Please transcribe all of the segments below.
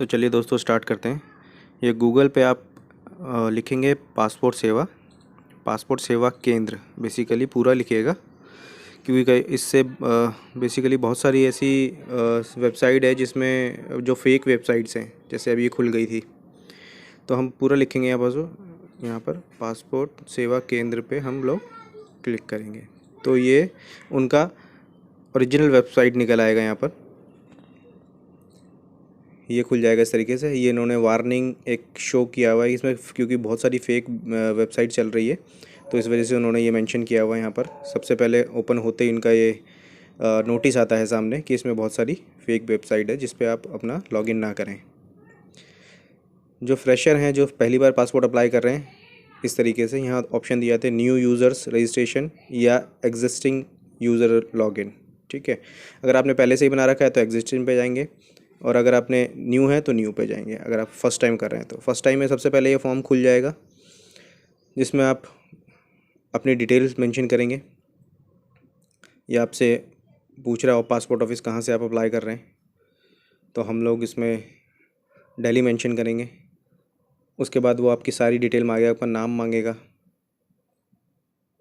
तो चलिए दोस्तों स्टार्ट करते हैं। ये गूगल पे आप लिखेंगे पासपोर्ट सेवा केंद्र बेसिकली पूरा लिखिएगा, क्योंकि इससे बेसिकली बहुत सारी ऐसी वेबसाइट है जिसमें जो फेक वेबसाइट्स हैं, जैसे अभी ये खुल गई थी। तो हम पूरा लिखेंगे यहाँ पर पासपोर्ट सेवा केंद्र पे हम लोग क्लिक करेंगे तो ये उनका ओरिजिनल वेबसाइट निकल आएगा। यहाँ पर ये खुल जाएगा इस तरीके से। ये इन्होंने वार्निंग एक शो किया हुआ है इसमें, क्योंकि बहुत सारी फेक वेबसाइट चल रही है, तो इस वजह से उन्होंने ये मेंशन किया हुआ है यहाँ पर। सबसे पहले ओपन होते ही इनका ये नोटिस आता है सामने कि इसमें बहुत सारी फेक वेबसाइट है जिस पे आप अपना लॉगिन ना करें। जो फ्रेशर हैं, जो पहली बार पासपोर्ट अप्लाई कर रहे हैं, इस तरीके से यहाँ ऑप्शन दिए जाते हैं न्यू यूज़र्स रजिस्ट्रेशन या एग्जिस्टिंग यूज़र लॉगिन। ठीक है, अगर आपने पहले से ही बना रखा है तो एग्जिस्टिंग पे जाएंगे, और अगर आपने न्यू है तो न्यू पे जाएंगे। अगर आप फर्स्ट टाइम कर रहे हैं तो फर्स्ट टाइम में सबसे पहले ये फॉर्म खुल जाएगा जिसमें आप अपनी डिटेल्स मेंशन करेंगे। ये आपसे पूछ रहा हो पासपोर्ट ऑफिस कहाँ से आप अप्लाई कर रहे हैं, तो हम लोग इसमें दिल्ली मेंशन करेंगे। उसके बाद वो आपकी सारी डिटेल मांगेगा, आपका नाम मांगेगा,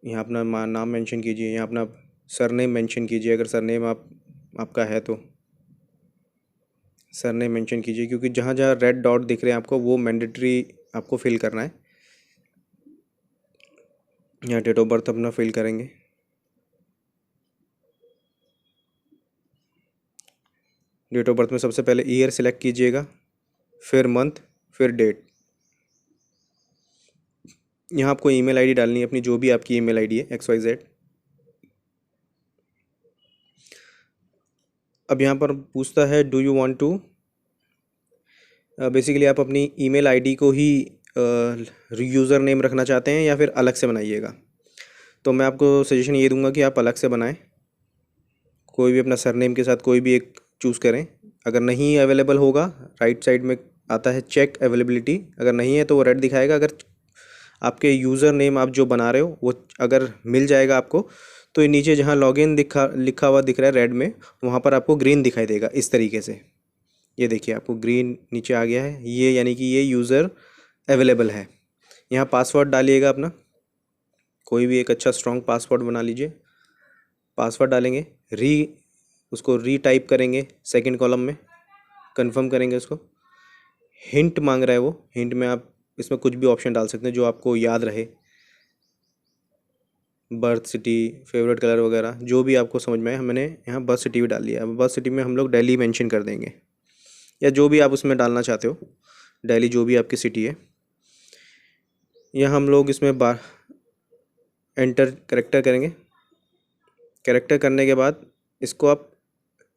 यहाँ अपना नाम मेंशन कीजिए, यहाँ अपना सरनेम मेंशन कीजिए, अगर सरनेम आपका है तो सरनेम मेंशन कीजिए, क्योंकि जहाँ जहाँ रेड डॉट दिख रहे हैं आपको वो मैंडेटरी आपको फिल करना है। यहाँ डेट ऑफ बर्थ अपना फिल करेंगे। डेट ऑफ बर्थ में सबसे पहले ईयर सिलेक्ट कीजिएगा, फिर मंथ, फिर डेट। यहाँ आपको ईमेल आईडी डालनी है अपनी, जो भी आपकी ईमेल आईडी है XYZ। अब यहाँ पर पूछता है do you want to, basically आप अपनी ईमेल आईडी को ही यूज़र नेम रखना चाहते हैं या फिर अलग से बनाइएगा। तो मैं आपको सजेशन ये दूंगा कि आप अलग से बनाएं, कोई भी अपना सरनेम के साथ कोई भी एक चूज़ करें। अगर नहीं अवेलेबल होगा, राइट साइड में आता है चेक अवेलेबिलिटी, अगर नहीं है तो वो रेड दिखाएगा। अगर आपके यूज़र नेम आप जो बना रहे हो वो अगर मिल जाएगा आपको, तो ये नीचे जहाँ लॉगिन लिखा हुआ दिख रहा है रेड में, वहाँ पर आपको ग्रीन दिखाई देगा इस तरीके से। ये देखिए आपको ग्रीन नीचे आ गया है, ये यानी कि ये यूज़र अवेलेबल है। यहाँ पासवर्ड डालिएगा अपना, कोई भी एक अच्छा स्ट्रॉन्ग पासवर्ड बना लीजिए। पासवर्ड डालेंगे, उसको रीटाइप करेंगे सेकंड कॉलम में, कंफर्म करेंगे उसको। हिंट मांग रहा है वो, हिंट में आप इसमें कुछ भी ऑप्शन डाल सकते हैं जो आपको याद रहे, बर्थ सिटी, फेवरेट कलर वगैरह, जो भी आपको समझ में आए। मैंने यहाँ बर्थ सिटी भी डाल दिया। अब बर्थ सिटी में हम लोग दिल्ली मेंशन कर देंगे, या जो भी आप उसमें डालना चाहते हो, दिल्ली जो भी आपकी सिटी है। यहाँ हम लोग इसमें एंटर करेक्टर करेंगे। करेक्टर करने के बाद इसको आप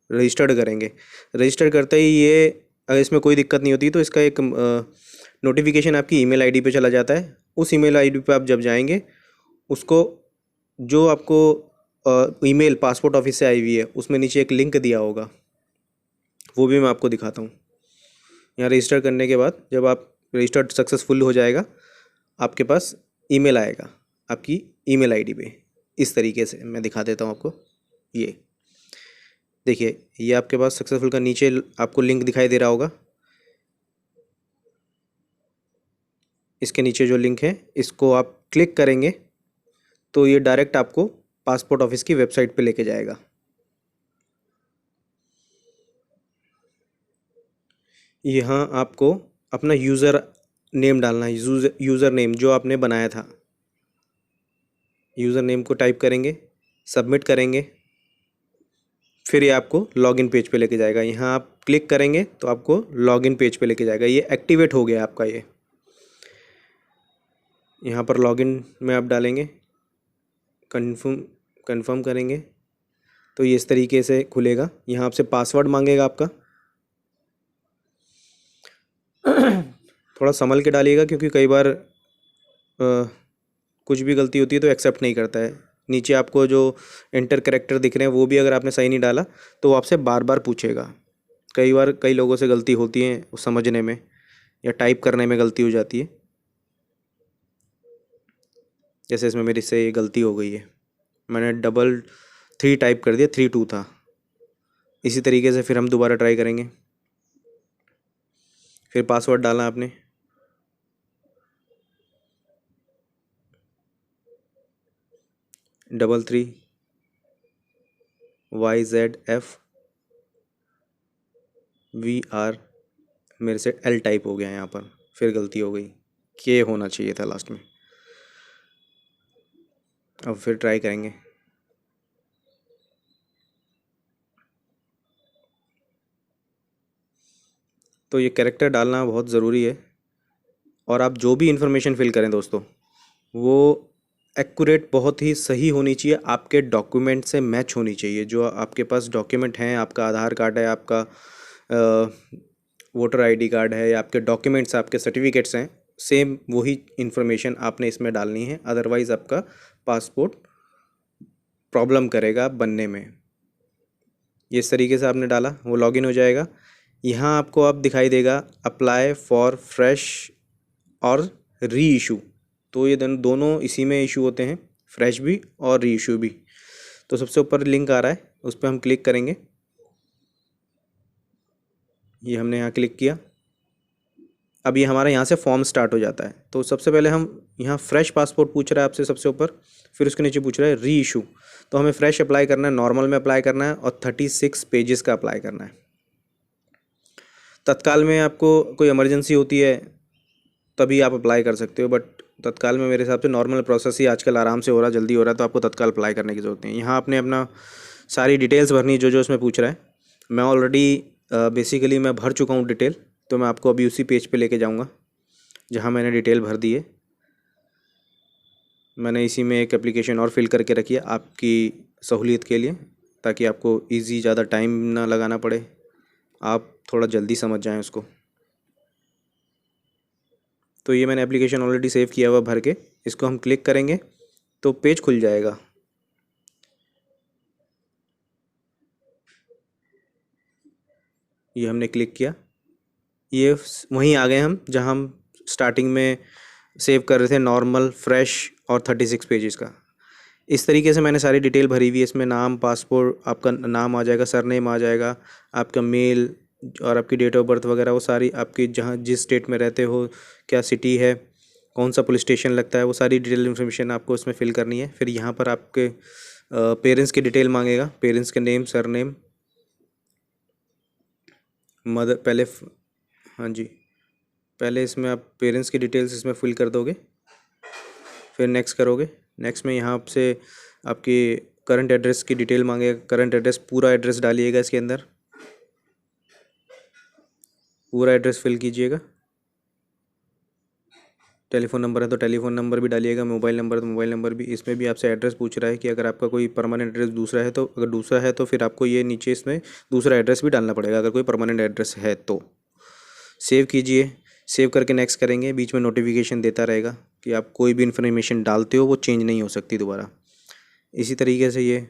रजिस्टर्ड करेंगे। रजिस्टर करते ही ये, अगर इसमें कोई दिक्कत नहीं होती तो इसका एक नोटिफिकेशन आपकी ईमेल आईडी पे चला जाता है। उस ईमेल आईडी पे आप जब जाएंगे, उसको जो आपको ईमेल पासपोर्ट ऑफिस से आई हुई है उसमें नीचे एक लिंक दिया होगा, वो भी मैं आपको दिखाता हूँ। यहाँ रजिस्टर करने के बाद जब आप रजिस्टर्ड सक्सेसफुल हो जाएगा, आपके पास ईमेल आएगा आपकी ईमेल आईडी पे। इस तरीके से मैं दिखा देता हूँ आपको। ये देखिए, ये आपके पास सक्सेसफुल का नीचे आपको लिंक दिखाई दे रहा होगा। इसके नीचे जो लिंक है इसको आप क्लिक करेंगे तो ये डायरेक्ट आपको पासपोर्ट ऑफिस की वेबसाइट पे लेके जाएगा। यहाँ आपको अपना यूज़र नेम डालना है, यूज़र नेम जो आपने बनाया था। यूज़र नेम को टाइप करेंगे, सबमिट करेंगे, फिर ये आपको लॉगिन पेज पे लेके जाएगा। यहाँ आप क्लिक करेंगे तो आपको लॉगिन पेज पे लेके जाएगा। ये एक्टिवेट हो गया आपका। ये यहाँ पर लॉगिन में आप डालेंगे, कंफर्म करेंगे तो ये इस तरीके से खुलेगा। यहाँ आपसे पासवर्ड मांगेगा आपका, थोड़ा संभल के डालिएगा क्योंकि कई बार कुछ भी गलती होती है तो एक्सेप्ट नहीं करता है। नीचे आपको जो एंटर कैरेक्टर दिख रहे हैं वो भी अगर आपने सही नहीं डाला तो वो आपसे बार बार पूछेगा। कई बार कई लोगों से गलती होती है समझने में या टाइप करने में गलती हो जाती है, जैसे इसमें मेरी से ये गलती हो गई है, मैंने 3 टाइप कर दिया, 3 2 था। इसी तरीके से फिर हम दोबारा ट्राई करेंगे। फिर पासवर्ड डालना आपने, $33YZFVR, मेरे से L टाइप हो गया यहाँ पर, फिर गलती हो गई, के होना चाहिए था लास्ट में। अब फिर ट्राई करेंगे। तो ये कैरेक्टर डालना बहुत ज़रूरी है, और आप जो भी इन्फॉर्मेशन फिल करें दोस्तों, वो एक्यूरेट, बहुत ही सही होनी चाहिए, आपके डॉक्यूमेंट से मैच होनी चाहिए। जो आपके पास डॉक्यूमेंट हैं, आपका आधार कार्ड है, आपका वोटर आईडी कार्ड है, या आपके डॉक्यूमेंट्स, आपके सर्टिफिकेट्स हैं, सेम वही इन्फॉर्मेशन आपने इसमें डालनी है, अदरवाइज़ आपका पासपोर्ट प्रॉब्लम करेगा बनने में। इस तरीके से आपने डाला, वो लॉगिन हो जाएगा। यहाँ आपको अब दिखाई देगा अप्लाई फॉर फ्रेश और री इशू। तो ये दोनों इसी में इशू होते हैं, फ्रेश भी और री इशू भी। तो सबसे ऊपर लिंक आ रहा है, उस पर हम क्लिक करेंगे। ये हमने यहाँ क्लिक किया, अब ये हमारा यहाँ से फॉर्म स्टार्ट हो जाता है। तो सबसे पहले हम यहाँ फ्रेश पासपोर्ट पूछ रहा है आपसे सबसे ऊपर, फिर उसके नीचे पूछ रहा है री इशू। तो हमें फ्रेश अप्लाई करना है, नॉर्मल में अप्लाई करना है, और 36 पेजेस का अप्लाई करना है। तत्काल में आपको कोई इमरजेंसी होती है तभी आप अप्लाई कर सकते हो, बट तत्काल में मेरे हिसाब से नॉर्मल प्रोसेस ही आजकल आराम से हो रहा है, जल्दी हो रहा है, तो आपको तत्काल अप्लाई करने की ज़रूरत नहीं है। यहाँ आपने अपना सारी डिटेल्स भरनी, जो जो इसमें पूछ रहा है। मैं ऑलरेडी बेसिकली मैं भर चुका हूँ डिटेल, तो मैं आपको अभी उसी पेज पे लेके जाऊँगा जहाँ मैंने डिटेल भर दी है। मैंने इसी में एक एप्लीकेशन और फिल करके रखी है आपकी सहूलियत के लिए, ताकि आपको ईजी, ज़्यादा टाइम ना लगाना पड़े, आप थोड़ा जल्दी समझ जाएं उसको। तो ये मैंने एप्लीकेशन ऑलरेडी सेव किया हुआ भर के, इसको हम क्लिक करेंगे तो पेज खुल जाएगा। ये हमने क्लिक किया, ये वहीं आ गए हम जहाँ हम स्टार्टिंग में सेव कर रहे थे, नॉर्मल, फ्रेश और 36 पेजेस का। इस तरीके से मैंने सारी डिटेल भरी हुई है इसमें। नाम, पासपोर्ट, आपका नाम आ जाएगा, सरनेम आ जाएगा, आपका मेल और आपकी डेट ऑफ बर्थ वगैरह, वो सारी आपकी जहाँ जिस स्टेट में रहते हो, क्या सिटी है, कौन सा पुलिस स्टेशन लगता है, वो सारी डिटेल इन्फॉर्मेशन आपको इसमें फिल करनी है। फिर यहाँ पर आपके पेरेंट्स की डिटेल मांगेगा, पेरेंट्स के नेम, सरनेम, मदर, पहले हाँ जी, पहले इसमें आप पेरेंट्स की डिटेल्स इसमें फिल कर दोगे, फिर नेक्स्ट करोगे। नेक्स्ट में यहाँ आपसे आपकी करंट एड्रेस की डिटेल मांगेगा, करंट एड्रेस, पूरा एड्रेस डालिएगा इसके अंदर, पूरा एड्रेस फिल कीजिएगा। टेलीफोन नंबर है तो टेलीफोन नंबर भी डालिएगा, मोबाइल नंबर है तो मोबाइल नंबर भी। इसमें भी आपसे एड्रेस पूछ रहा है कि अगर आपका कोई परमानेंट एड्रेस दूसरा है, तो अगर दूसरा है तो फिर आपको ये नीचे इसमें दूसरा एड्रेस भी डालना पड़ेगा, अगर कोई परमानेंट एड्रेस है तो। सेव कीजिए, सेव करके नेक्स्ट करेंगे। बीच में नोटिफिकेशन देता रहेगा कि आप कोई भी इन्फॉर्मेशन डालते हो वो चेंज नहीं हो सकती दोबारा। इसी तरीके से ये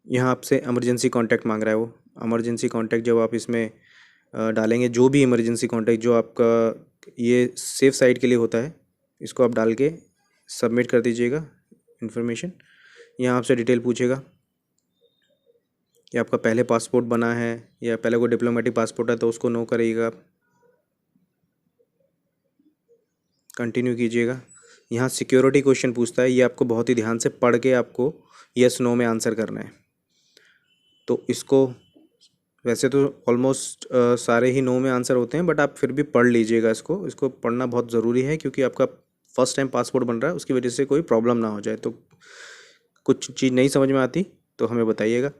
यहाँ आपसे इमरजेंसी कॉन्टैक्ट मांग रहा है, वो इमरजेंसी कॉन्टैक्ट जब आप इसमें डालेंगे, जो भी इमरजेंसी कॉन्टैक्ट जो आपका ये सेफ साइड के लिए होता है, इसको आप डाल के सबमिट कर दीजिएगा इन्फॉर्मेशन। यहाँ आपसे डिटेल पूछेगा कि आपका पहले पासपोर्ट बना है या पहले कोई डिप्लोमेटिक पासपोर्ट है, तो उसको नो करिएगा आप, कंटिन्यू कीजिएगा। यहाँ सिक्योरिटी क्वेश्चन पूछता है, ये आपको बहुत ही ध्यान से पढ़ के आपको यस नो में आंसर करना है। तो इसको वैसे तो ऑलमोस्ट सारे ही नो में आंसर होते हैं, बट आप फिर भी पढ़ लीजिएगा इसको, इसको पढ़ना बहुत ज़रूरी है, क्योंकि आपका फर्स्ट टाइम पासपोर्ट बन रहा है, उसकी वजह से कोई प्रॉब्लम ना हो जाए। तो कुछ चीज़ नहीं समझ में आती तो हमें बताइएगा।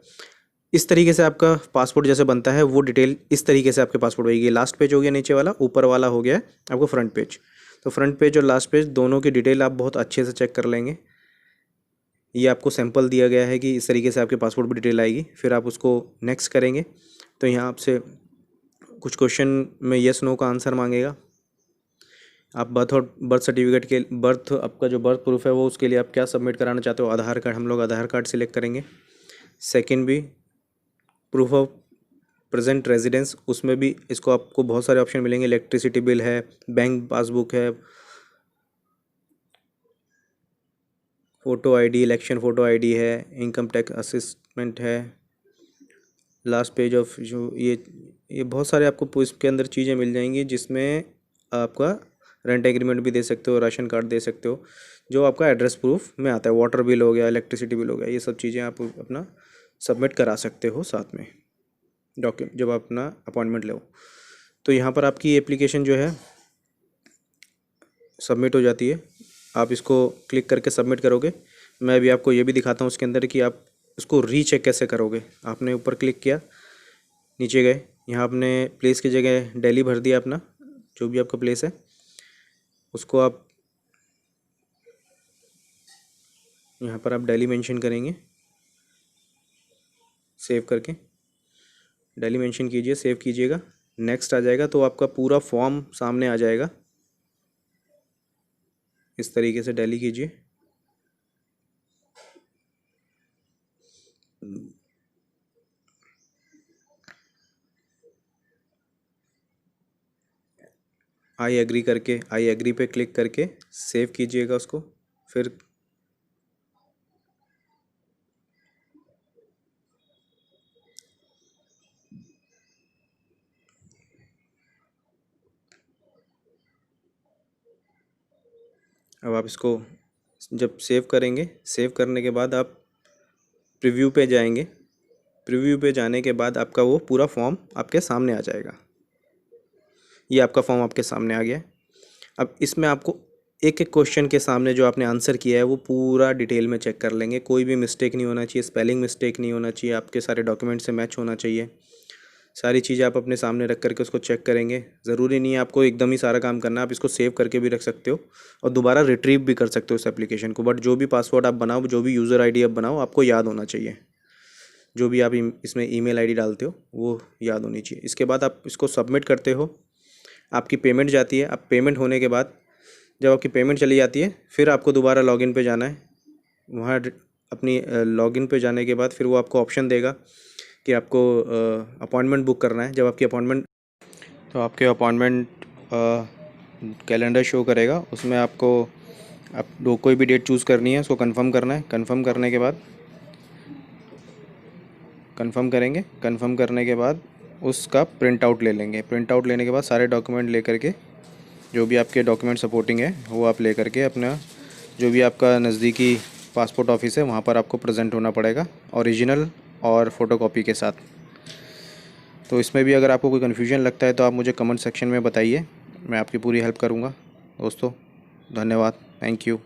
इस तरीके से आपका पासपोर्ट जैसे बनता है, वो डिटेल इस तरीके से आपके पासपोर्ट होगी। लास्ट पेज हो गया नीचे वाला, ऊपर वाला हो गया आपको फ्रंट पेज। तो फ्रंट पेज और लास्ट पेज दोनों की डिटेल आप बहुत अच्छे से चेक कर लेंगे। ये आपको सैंपल दिया गया है कि इस तरीके से आपके पासपोर्ट पर डिटेल आएगी। फिर आप उसको नेक्स्ट करेंगे तो यहाँ आपसे कुछ क्वेश्चन में यस नो का आंसर मांगेगा। आप बर्थ सर्टिफिकेट के बर्थ, आपका जो बर्थ प्रूफ है वो, उसके लिए आप क्या सबमिट कराना चाहते हो, आधार कार्ड, हम लोग आधार कार्ड सिलेक्ट करेंगे। सेकंड भी प्रूफ ऑफ प्रेजेंट रेजिडेंस, उसमें भी इसको आपको बहुत सारे ऑप्शन मिलेंगे, इलेक्ट्रिसिटी बिल है, बैंक पासबुक है, photo ID, election photo ID है, इनकम टैक्स असिस्टमेंट है, लास्ट पेज ऑफ जो ये बहुत सारे आपको इसके अंदर चीज़ें मिल जाएंगी, जिसमें आपका रेंट एग्रीमेंट भी दे सकते हो, राशन कार्ड दे सकते हो, जो आपका एड्रेस प्रूफ में आता है, वाटर बिल हो गया, इलेक्ट्रिसिटी बिल हो गया, ये सब चीज़ें आप अपना सबमिट करा सकते हो साथ में डॉक्यूमेंट जब आप अपना अपॉइंटमेंट लो। तो यहाँ पर आपकी एप्लीकेशन जो है सबमिट हो जाती है। आप इसको क्लिक करके सबमिट करोगे। मैं अभी आपको ये भी दिखाता हूँ उसके अंदर कि आप इसको रीचेक कैसे करोगे। आपने ऊपर क्लिक किया, नीचे गए, यहाँ आपने प्लेस की जगह दिल्ली भर दिया अपना, जो भी आपका प्लेस है उसको आप यहाँ पर आप दिल्ली मेंशन करेंगे, सेव करके दिल्ली मेंशन कीजिए, सेव कीजिएगा, नेक्स्ट आ जाएगा तो आपका पूरा फॉर्म सामने आ जाएगा। इस तरीके से दिल्ली कीजिए। आई एग्री पे क्लिक करके सेव कीजिएगा उसको। फिर अब आप इसको जब सेव करेंगे, सेव करने के बाद आप प्रीव्यू पे जाएंगे। प्रीव्यू पे जाने के बाद आपका वो पूरा फॉर्म आपके सामने आ जाएगा। ये आपका फॉर्म आपके सामने आ गया है। अब इसमें आपको एक एक क्वेश्चन के सामने जो आपने आंसर किया है वो पूरा डिटेल में चेक कर लेंगे। कोई भी मिस्टेक नहीं होना चाहिए, स्पेलिंग मिस्टेक नहीं होना चाहिए, आपके सारे डॉक्यूमेंट से मैच होना चाहिए। सारी चीज़ें आप अपने सामने रख करके उसको चेक करेंगे। ज़रूरी नहीं है आपको एकदम ही सारा काम करना, आप इसको सेव करके भी रख सकते हो और दोबारा रिट्रीव भी कर सकते हो इस एप्लीकेशन को। बट जो भी पासवर्ड आप बनाओ, जो भी यूज़र आईडी आप बनाओ, आपको याद होना चाहिए। जो भी आप इसमें ईमेल आईडी डालते हो वो याद होनी चाहिए। इसके बाद आप इसको सबमिट करते हो, आपकी पेमेंट जाती है। अब पेमेंट होने के बाद जब आपकी पेमेंट चली जाती है, फिर आपको दोबारा लॉगिन पे जाना है। वहाँ अपनी लॉगिन पे जाने के बाद फिर वो आपको ऑप्शन देगा कि आपको अपॉइंटमेंट बुक करना है। जब आपकी अपॉइंटमेंट, तो आपके अपॉइंटमेंट कैलेंडर शो करेगा, उसमें आपको कोई भी डेट चूज़ करनी है, उसको कंफर्म करना है। कंफर्म करने के बाद कंफर्म करेंगे। कंफर्म करने के बाद उसका प्रिंट आउट ले लेंगे। प्रिंट आउट लेने के बाद सारे डॉक्यूमेंट ले करके, जो भी आपके डॉक्यूमेंट सपोर्टिंग है वो आप ले करके अपना जो भी आपका नज़दीकी पासपोर्ट ऑफिस है वहाँ पर आपको प्रेजेंट होना पड़ेगा, ओरिजिनल और फ़ोटोकॉपी के साथ। तो इसमें भी अगर आपको कोई कन्फ्यूजन लगता है तो आप मुझे कमेंट सेक्शन में बताइए, मैं आपकी पूरी हेल्प करूँगा। दोस्तों धन्यवाद, थैंक यू।